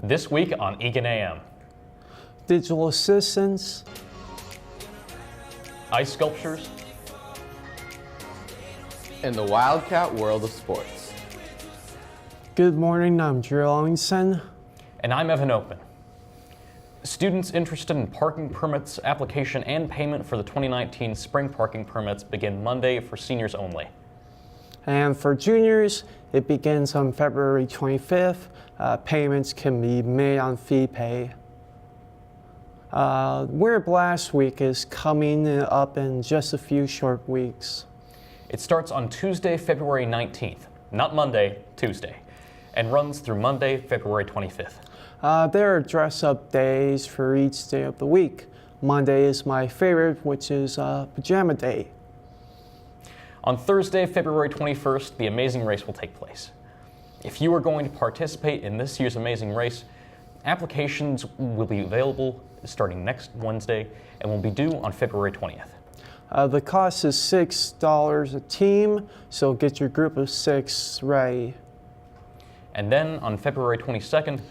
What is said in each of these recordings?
This week on Eagan AM. Digital assistants, ice sculptures, in the wildcat world of sports. Good morning, I'm Drew Ellingson. And I'm Evan Open. Students interested in parking permits, application, and payment for the 2019 spring parking permits begin Monday for seniors only. And for juniors, it begins on February 25th. Payments can be made on fee pay. Winter Blast Week is coming up in just a few short weeks. It starts on Tuesday, February 19th, not Monday, Tuesday, and runs through Monday, February 25th. There are dress-up days for each day of the week. Monday is my favorite, which is Pajama Day. On Thursday, February 21st, the Amazing Race will take place. If you are going to participate in this year's Amazing Race, applications will be available starting next Wednesday and will be due on February 20th. The cost is $6 a team, so get your group of 6 ready. And then on February 22nd,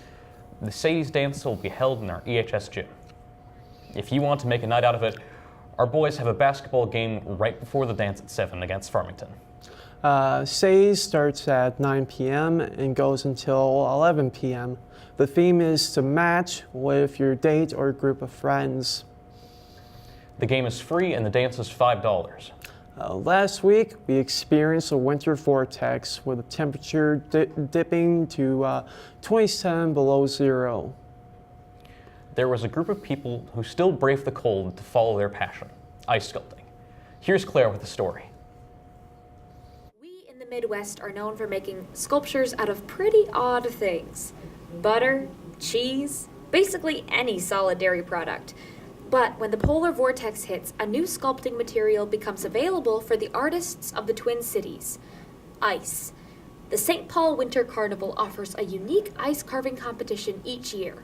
the Sadie's Dance will be held in our EHS gym. If you want to make a night out of it, our boys have a basketball game right before the dance at 7 against Farmington. Sadie's starts at 9 p.m. and goes until 11 p.m. The theme is to match with your date or group of friends. The game is free and the dance is $5. Last week, we experienced a winter vortex with the temperature dipping to 27 below zero. There was a group of people who still braved the cold to follow their passion, ice sculpting. Here's Claire with the story. We in the Midwest are known for making sculptures out of pretty odd things. Butter, cheese, basically any solid dairy product. But when the polar vortex hits, a new sculpting material becomes available for the artists of the Twin Cities: ice. The St. Paul Winter Carnival offers a unique ice carving competition each year.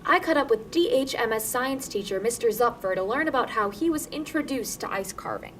I caught up with DHMS science teacher Mr. Zupfer to learn about how he was introduced to ice carving.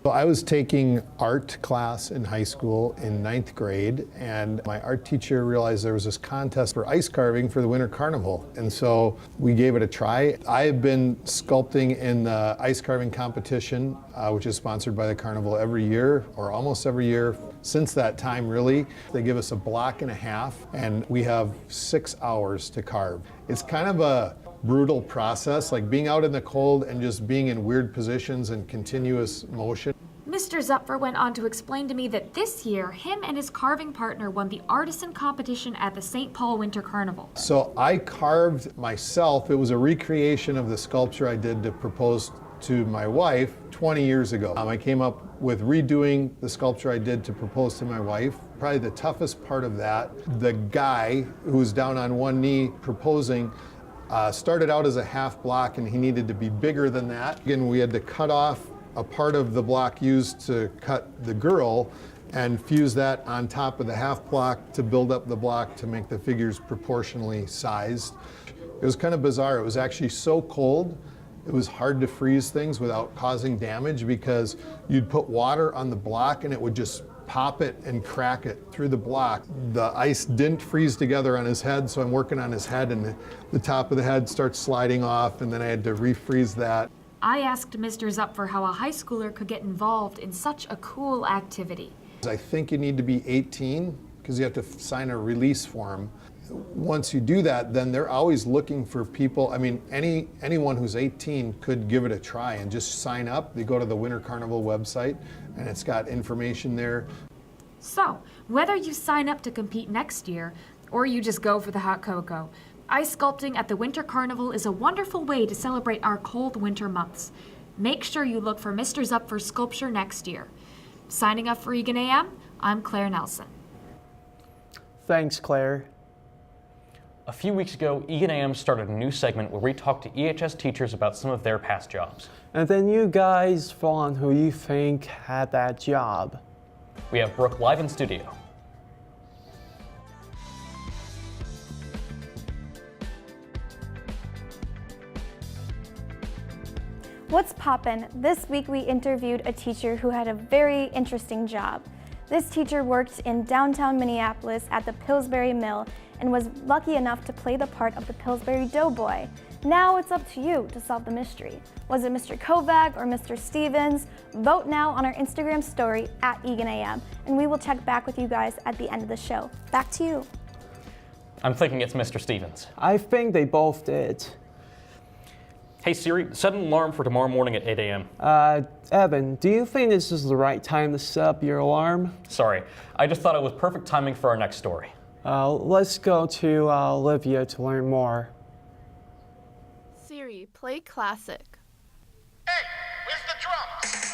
So I was taking art class in high school in 9th grade, and my art teacher realized there was this contest for ice carving for the Winter Carnival, and so we gave it a try. I have been sculpting in the ice carving competition, which is sponsored by the Carnival every year, or almost every year since that time, really. They give us a block and a half, and we have 6 hours to carve. It's kind of a brutal process, like being out in the cold and just being in weird positions and continuous motion. Mr. Zupfer went on to explain to me that this year, him and his carving partner won the artisan competition at the St. Paul Winter Carnival. So I carved myself. It was a recreation of the sculpture I did to propose to my wife 20 years ago. I came up with redoing the sculpture I did to propose to my wife. Probably the toughest part of that, the guy who was down on one knee proposing started out as a half block and he needed to be bigger than that. Again, we had to cut off a part of the block used to cut the girl and fuse that on top of the half block to build up the block to make the figures proportionally sized. It was kind of bizarre. It was actually so cold, it was hard to freeze things without causing damage because you'd put water on the block and it would just pop it and crack it through the block. The ice didn't freeze together on his head, so I'm working on his head and the top of the head starts sliding off, and then I had to refreeze that. I asked Mr. Zupfer how a high schooler could get involved in such a cool activity. I think you need to be 18 because you have to sign a release form. Once you do that, then they're always looking for people. I mean, anyone who's 18 could give it a try and just sign up. They go to the Winter Carnival website and it's got information there. So, whether you sign up to compete next year or you just go for the hot cocoa, ice sculpting at the Winter Carnival is a wonderful way to celebrate our cold winter months. Make sure you look for Mr. Zupfer's sculpture next year. Signing up for Eagan AM, I'm Claire Nelson. Thanks, Claire. A few weeks ago, Eagan AM started a new segment where we talk to EHS teachers about some of their past jobs. And then you guys vote on who you think had that job. We have Brooke live in studio. What's poppin'? This week we interviewed a teacher who had a very interesting job. This teacher worked in downtown Minneapolis at the Pillsbury Mill and was lucky enough to play the part of the Pillsbury Doughboy. Now it's up to you to solve the mystery. Was it Mr. Kovac or Mr. Stevens? Vote now on our Instagram story at Eagan AM, and we will check back with you guys at the end of the show. Back to you. I'm thinking it's Mr. Stevens. I think they both did. Hey Siri, set an alarm for tomorrow morning at 8 a.m. Evan, do you think this is the right time to set up your alarm? Sorry, I just thought it was perfect timing for our next story. Let's go to Olivia to learn more. Siri, play classic. Hey, where's the drums?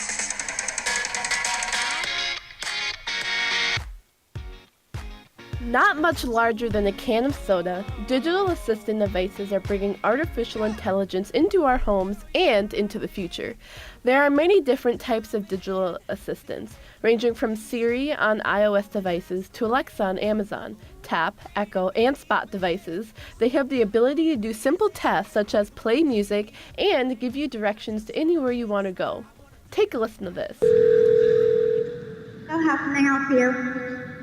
Not much larger than a can of soda, digital assistant devices are bringing artificial intelligence into our homes and into the future. There are many different types of digital assistants, ranging from Siri on iOS devices to Alexa on Amazon, Tap, Echo, and Spot devices. They have the ability to do simple tasks such as play music and give you directions to anywhere you want to go. Take a listen to this. So how can I help you?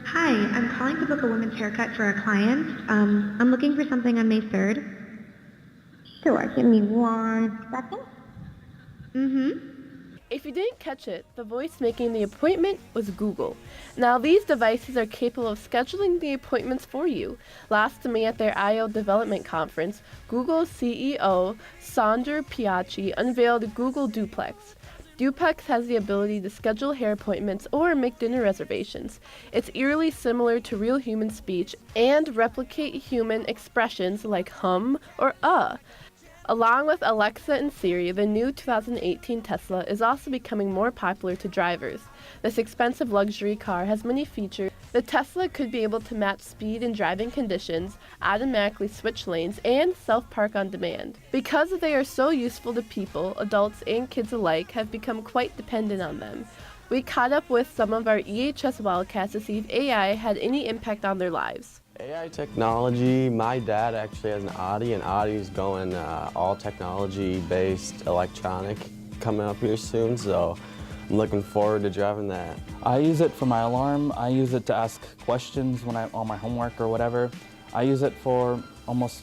Hi, I'm calling to book a women's haircut for a client. I'm looking for something on May 3rd. Sure, give me 1 second. If you didn't catch it, the voice making the appointment was Google. Now these devices are capable of scheduling the appointments for you. Last May at their I/O Development Conference, Google CEO Sundar Pichai unveiled Google Duplex. Duplex has the ability to schedule hair appointments or make dinner reservations. It's eerily similar to real human speech and replicate human expressions like hum or Along with Alexa and Siri, the new 2018 Tesla is also becoming more popular to drivers. This expensive luxury car has many features. The Tesla could be able to match speed and driving conditions, automatically switch lanes, and self-park on demand. Because they are so useful to people, adults and kids alike have become quite dependent on them. We caught up with some of our EHS Wildcats to see if AI had any impact on their lives. AI technology, my dad actually has an Audi, and Audi's going all technology-based electronic coming up here soon, so I'm looking forward to driving that. I use it for my alarm. I use it to ask questions when I'm on my homework or whatever. I use it almost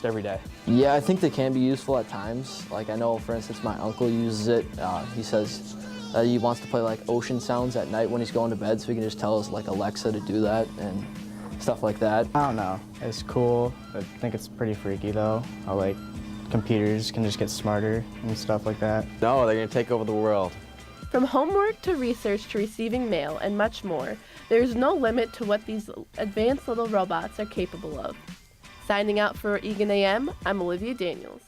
every day. Yeah, I think they can be useful at times. Like I know, for instance, my uncle uses it. He says that he wants to play like ocean sounds at night when he's going to bed, so he can just tell his like Alexa to do that and stuff like that. I don't know. It's cool. I think it's pretty freaky though. How like computers can just get smarter and stuff like that. No, they're gonna take over the world. From homework to research to receiving mail and much more, there is no limit to what these advanced little robots are capable of. Signing out for Eagan AM, I'm Olivia Daniels.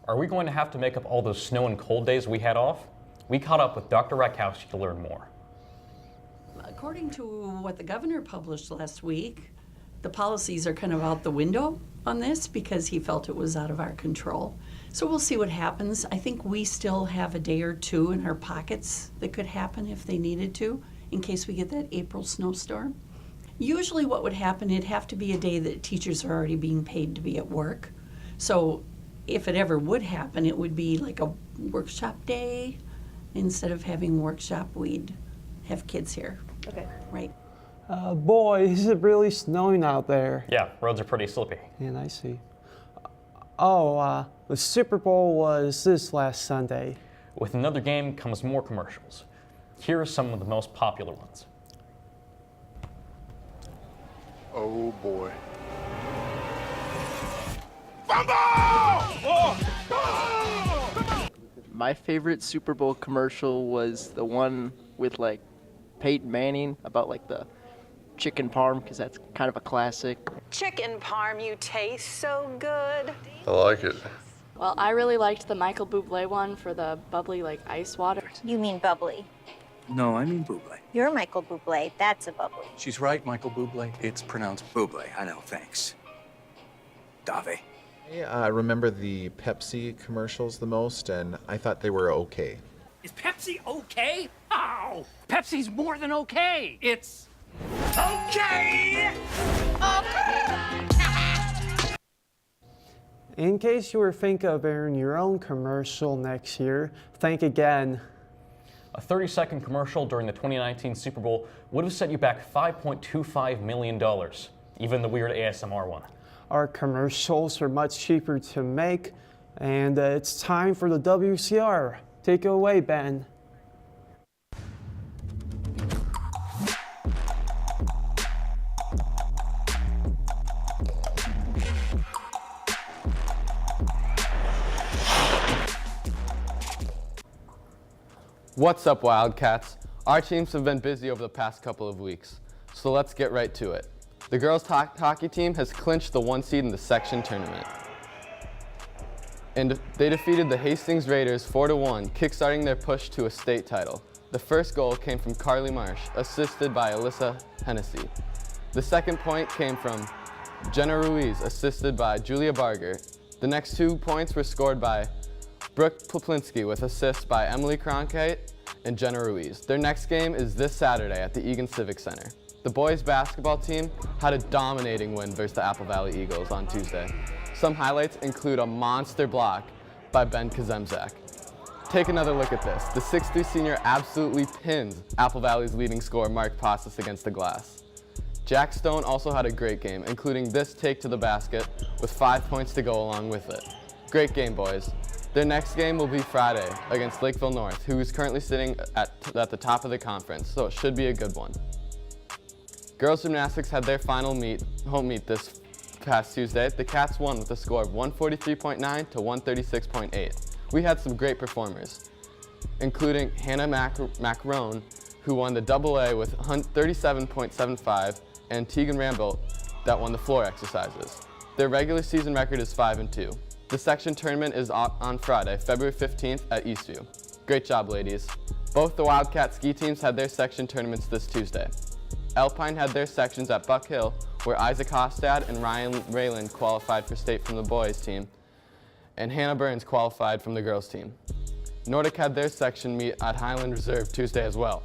Are we going to have to make up all those snow and cold days we had off? We caught up with Dr. Rakowski to learn more. According to what the governor published last week, the policies are kind of out the window on this because he felt it was out of our control. So we'll see what happens. I think we still have a day or two in our pockets that could happen if they needed to, in case we get that April snowstorm. Usually what would happen, it'd have to be a day that teachers are already being paid to be at work. So if it ever would happen, it would be like a workshop day. Instead of having workshop, we'd have kids here. Okay. Right. Boy, is it really snowing out there. Yeah, roads are pretty slippy. And I see. The Super Bowl was this last Sunday. With another game comes more commercials. Here are some of the most popular ones. Oh boy. My favorite Super Bowl commercial was the one with like Peyton Manning about like the chicken parm, because that's kind of a classic. Chicken parm, you taste so good. I like it. Well, I really liked the Michael Bublé one for the bubbly like ice water. You mean bubbly? No, I mean Bublé. You're Michael Bublé. That's a bubbly. She's right, Michael Bublé. It's pronounced Bublé. I know, thanks. Dave. I remember the Pepsi commercials the most, and I thought they were okay. Is Pepsi okay? Oh, Pepsi's more than okay. It's okay! In case you were thinking of airing your own commercial next year, think again. A 30-second commercial during the 2019 Super Bowl would have set you back $5.25 million, even the weird ASMR one. Our commercials are much cheaper to make, and it's time for the WCR. Take it away, Ben. What's up, Wildcats? Our teams have been busy over the past couple of weeks, so let's get right to it. The girls' hockey team has clinched the 1 seed in the section tournament. And they defeated the Hastings Raiders 4-1, kickstarting their push to a state title. The first goal came from Carly Marsh, assisted by Alyssa Hennessy. The second point came from Jenna Ruiz, assisted by Julia Barger. The next 2 points were scored by Brooke Poplinski with assists by Emily Cronkite and Jenna Ruiz. Their next game is this Saturday at the Eagan Civic Center. The boys basketball team had a dominating win versus the Apple Valley Eagles on Tuesday. Some highlights include a monster block by Ben Kazemzak. Take another look at this. The 6'3" senior absolutely pinned Apple Valley's leading scorer Mark Pastas against the glass. Jack Stone also had a great game, including this take to the basket with 5 points to go along with it. Great game, boys. Their next game will be Friday against Lakeville North, who is currently sitting at the top of the conference, so it should be a good one. Girls gymnastics had their final home meet this past Tuesday. The Cats won with a score of 143.9 to 136.8. We had some great performers, including Hannah Macrone, who won the AA with 37.75, and Tegan Rambolt that won the floor exercises. Their regular season record is 5-2. The section tournament is on Friday, February 15th at Eastview. Great job, ladies. Both the Wildcat ski teams had their section tournaments this Tuesday. Alpine had their sections at Buck Hill, where Isaac Hostad and Ryan Rayland qualified for state from the boys team, and Hannah Burns qualified from the girls team. Nordic had their section meet at Highland Reserve Tuesday as well.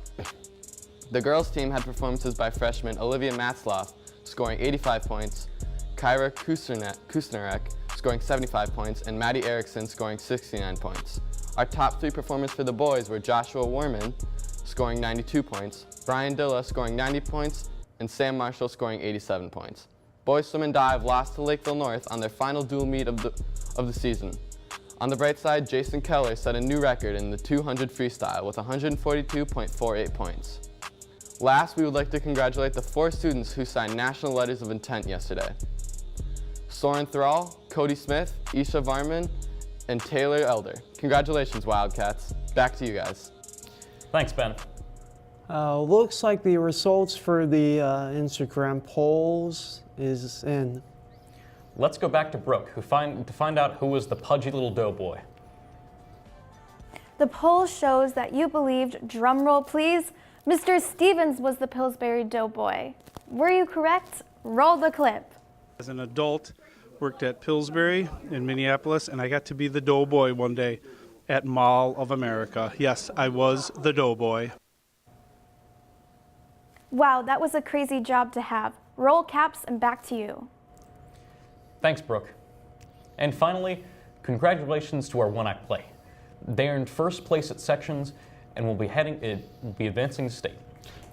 The girls team had performances by freshmen Olivia Matzloff scoring 85 points, Kyra Kusnarek scoring 75 points, and Maddie Erickson scoring 69 points. Our top 3 performers for the boys were Joshua Werman scoring 92 points, Brian Dilla scoring 90 points, and Sam Marshall scoring 87 points. Boys swim and dive lost to Lakeville North on their final dual meet of the season. On the bright side, Jason Keller set a new record in the 200 freestyle with 142.48 points. Last, we would like to congratulate the 4 students who signed national letters of intent yesterday. Soren Thrall, Cody Smith, Isha Varman, and Taylor Elder. Congratulations, Wildcats. Back to you guys. Thanks, Ben. Looks like the results for the Instagram polls is in. Let's go back to Brooke, to find out who was the pudgy little doughboy. The poll shows that you believed, drumroll please, Mr. Stevens was the Pillsbury Doughboy. Were you correct? Roll the clip. As an adult, worked at Pillsbury in Minneapolis, and I got to be the doughboy one day at Mall of America. Yes, I was the doughboy. Wow, that was a crazy job to have. Roll caps and back to you. Thanks, Brooke. And finally, congratulations to our one-act play. They earned first place at sections and will be advancing to state.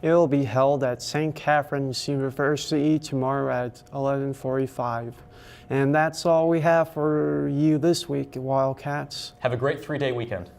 It will be held at St. Catherine's University tomorrow at 11:45. And that's all we have for you this week, Wildcats. Have a great 3-day weekend.